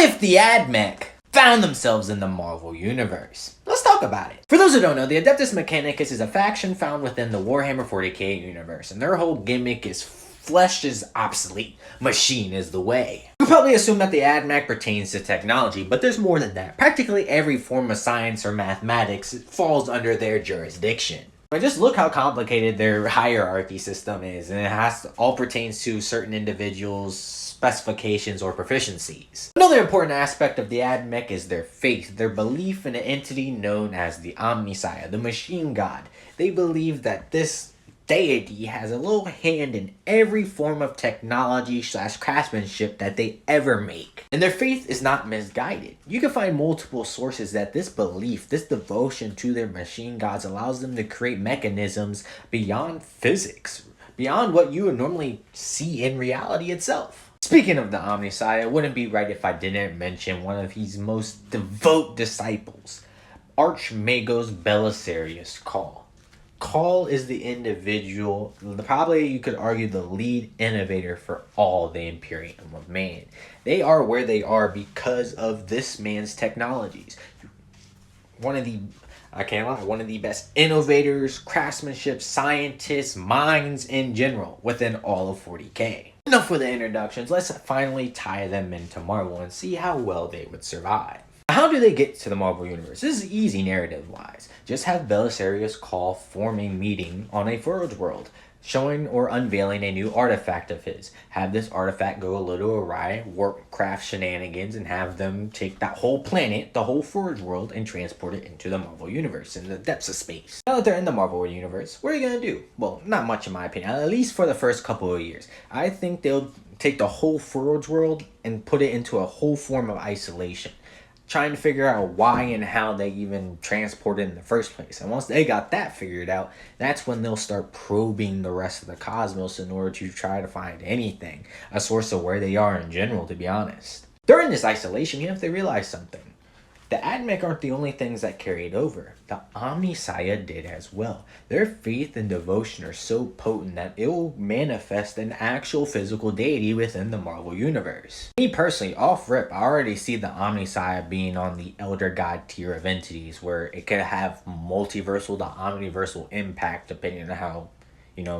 if the Admech found themselves in the Marvel Universe? Let's talk about it. For those who don't know, the Adeptus Mechanicus is a faction found within the Warhammer 40k universe, and their whole gimmick is flesh is obsolete, machine is the way. You probably assume that the Admech pertains to technology, but there's more than that. Practically every form of science or mathematics falls under their jurisdiction. But just look how complicated their hierarchy system is, and it all pertains to certain individuals' specifications or proficiencies. Another important aspect of the Admech is their faith, their belief in an entity known as the Omnissiah, the machine god. They believe that this deity has a little hand in every form of technology / craftsmanship that they ever make. And their faith is not misguided. You can find multiple sources that this belief, this devotion to their machine gods allows them to create mechanisms beyond physics, beyond what you would normally see in reality itself. Speaking of the Omnissiah, it wouldn't be right if I didn't mention one of his most devout disciples, Archmagos Belisarius Call. Call is the individual, probably you could argue the lead innovator for all the Imperium of Man. They are where they are because of this man's technologies. One of the best innovators, craftsmanship, scientists, minds in general within all of 40k. Enough with the introductions, let's finally tie them into Marvel and see how well they would survive. How do they get to the Marvel Universe? This is easy narrative-wise. Just have Belisarius Call form a meeting on a Forge world, showing or unveiling a new artifact of his. Have this artifact go a little awry, work craft shenanigans, and have them take that whole planet, the whole Forge world, and transport it into the Marvel Universe in the depths of space. Now that they're in the Marvel Universe, what are you going to do? Well, not much in my opinion, at least for the first couple of years. I think they'll take the whole Forge world and put it into a whole form of isolation, trying to figure out why and how they even transported in the first place. And once they got that figured out, that's when they'll start probing the rest of the cosmos in order to try to find anything, a source of where they are in general, to be honest. During this isolation, you have to realize something. The Admech aren't the only things that carried over. The Omnissiah did as well. Their faith and devotion are so potent that it will manifest an actual physical deity within the Marvel Universe. Me personally, off rip, I already see the Omnissiah being on the Elder God tier of entities, where it could have multiversal to omniversal impact depending on how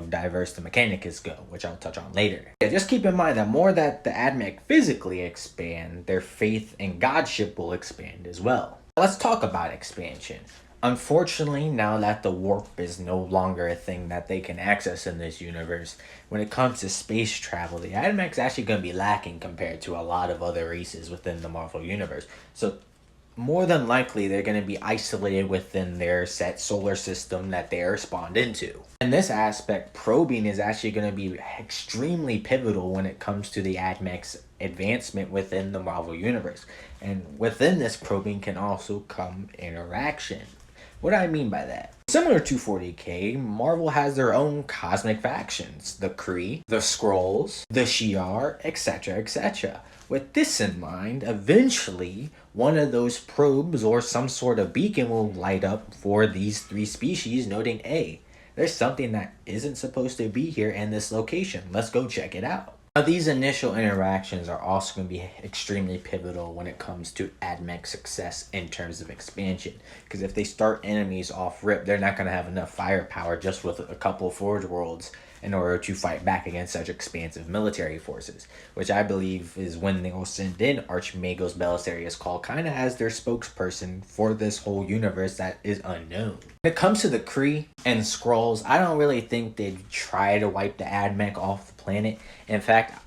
diverse the Mechanicus go, which I'll touch on later. Yeah, just keep in mind that more that the Admech physically expand, their faith and godship will expand as well. Let's talk about expansion. Unfortunately, now that the warp is no longer a thing that they can access in this universe, when it comes to space travel, the Admech is actually going to be lacking compared to a lot of other races within the Marvel Universe. So more than likely, they're going to be isolated within their set solar system that they are spawned into. In this aspect, probing is actually going to be extremely pivotal when it comes to the Admech's advancement within the Marvel Universe. And within this probing can also come interaction. What do I mean by that? Similar to 40k, Marvel has their own cosmic factions. The Kree, the Skrulls, the Shi'ar, etc., etc. With this in mind, eventually, one of those probes or some sort of beacon will light up for these three species, noting, hey, there's something that isn't supposed to be here in this location. Let's go check it out. Now, these initial interactions are also going to be extremely pivotal when it comes to Admech success in terms of expansion. Because if they start enemies off rip, they're not going to have enough firepower just with a couple of Forge worlds in order to fight back against such expansive military forces, which I believe is when they will send in Archmagos Belisarius Call kind of as their spokesperson for this whole universe that is unknown. When it comes to the Kree and Skrulls, I don't really think they'd try to wipe the Admech off the planet. In fact,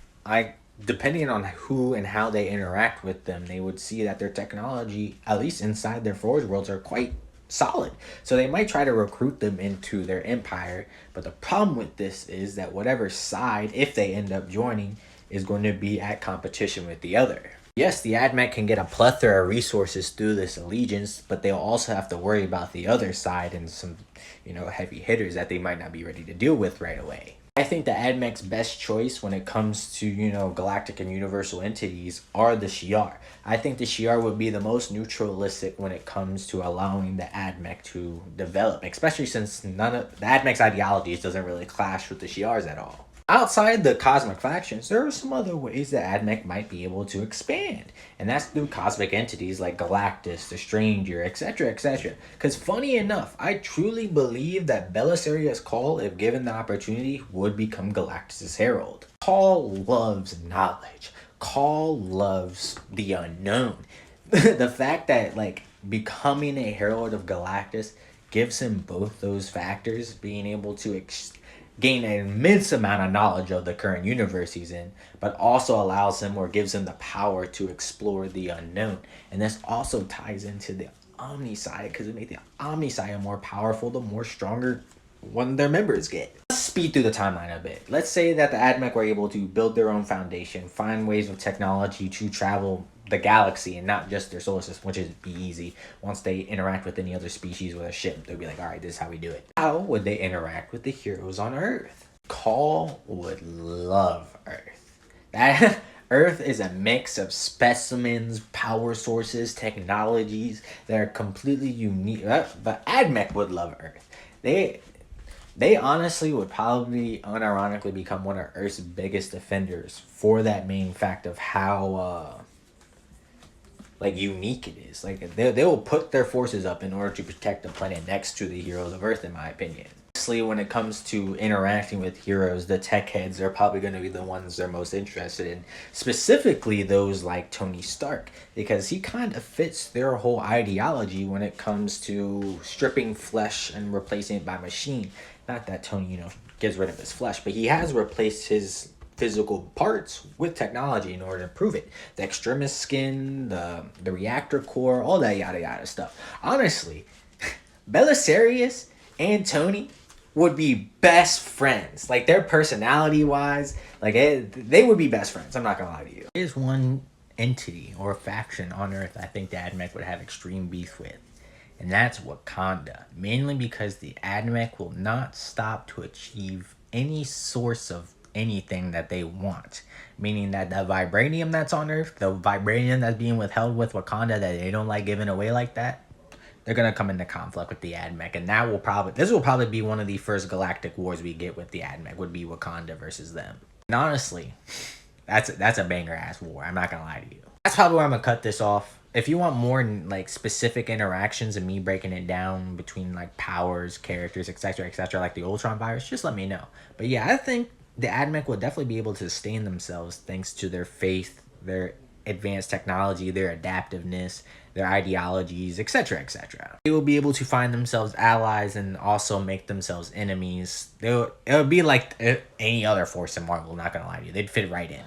depending on who and how they interact with them, they would see that their technology, at least inside their Forge worlds, are quite solid. So they might try to recruit them into their empire, but the problem with this is that whatever side, if they end up joining, is going to be at competition with the other. Yes, the Admech can get a plethora of resources through this allegiance, but they'll also have to worry about the other side and some, heavy hitters that they might not be ready to deal with right away. I think the Admech's best choice when it comes to, galactic and universal entities are the Shi'ar. I think the Shi'ar would be the most neutralistic when it comes to allowing the Admech to develop, especially since none of the Admech's ideologies doesn't really clash with the Shi'ar's at all. Outside the cosmic factions, there are some other ways that AdMech might be able to expand. And that's through cosmic entities like Galactus, the Stranger, etc., etc. Because funny enough, I truly believe that Belisarius Cawl, if given the opportunity, would become Galactus' herald. Cawl loves knowledge. Cawl loves the unknown. The fact that, like, becoming a herald of Galactus gives him both those factors, being able to gain an immense amount of knowledge of the current universe he's in, but also allows him or gives him the power to explore the unknown. And this also ties into the Omniscience, because it makes the Omniscience more powerful the more stronger one of their members get. Let's speed through the timeline a bit. Let's say that the AdMech were able to build their own foundation, find ways of technology to travel the galaxy and not just their solar system, which would be easy. Once they interact with any other species with a ship, they'll be like, all right, this is how we do it. How would they interact with the heroes on Earth? Cawl would love Earth. That Earth is a mix of specimens, power sources, technologies that are completely unique. But AdMech would love Earth. They honestly would probably unironically become one of Earth's biggest defenders for that main fact of how like unique it is. Like they will put their forces up in order to protect the planet next to the heroes of Earth, in my opinion. Honestly, when it comes to interacting with heroes, the tech heads are probably going to be the ones they're most interested in. Specifically those like Tony Stark, because he kind of fits their whole ideology when it comes to stripping flesh and replacing it by machine. Not that Tony, gets rid of his flesh, but he has replaced his physical parts with technology in order to prove it. The extremis skin, the reactor core, all that yada yada stuff. Honestly, Belisarius and Tony would be best friends. Like, their personality wise, like they would be best friends. I'm not gonna lie to you. There's one entity or faction on Earth I think the AdMech would have extreme beef with, and that's Wakanda. Mainly because the AdMech will not stop to achieve any source of anything that they want. Meaning that the vibranium that's on Earth, the vibranium that's being withheld with Wakanda that they don't like giving away like that, they're gonna come into conflict with the AdMech, and this will probably be one of the first galactic wars we get with the AdMech, would be Wakanda versus them. And honestly, that's a banger ass war. I'm not gonna lie to you. That's probably where I'm gonna cut this off. If you want more like specific interactions and me breaking it down between like powers, characters, etc., etc., like the Ultron virus, just let me know. But yeah, I think the AdMech will definitely be able to sustain themselves thanks to their faith, their advanced technology, their adaptiveness, their ideologies, etc., etc. They will be able to find themselves allies and also make themselves enemies. It would be like any other force in Marvel, not gonna lie to you. They'd fit right in.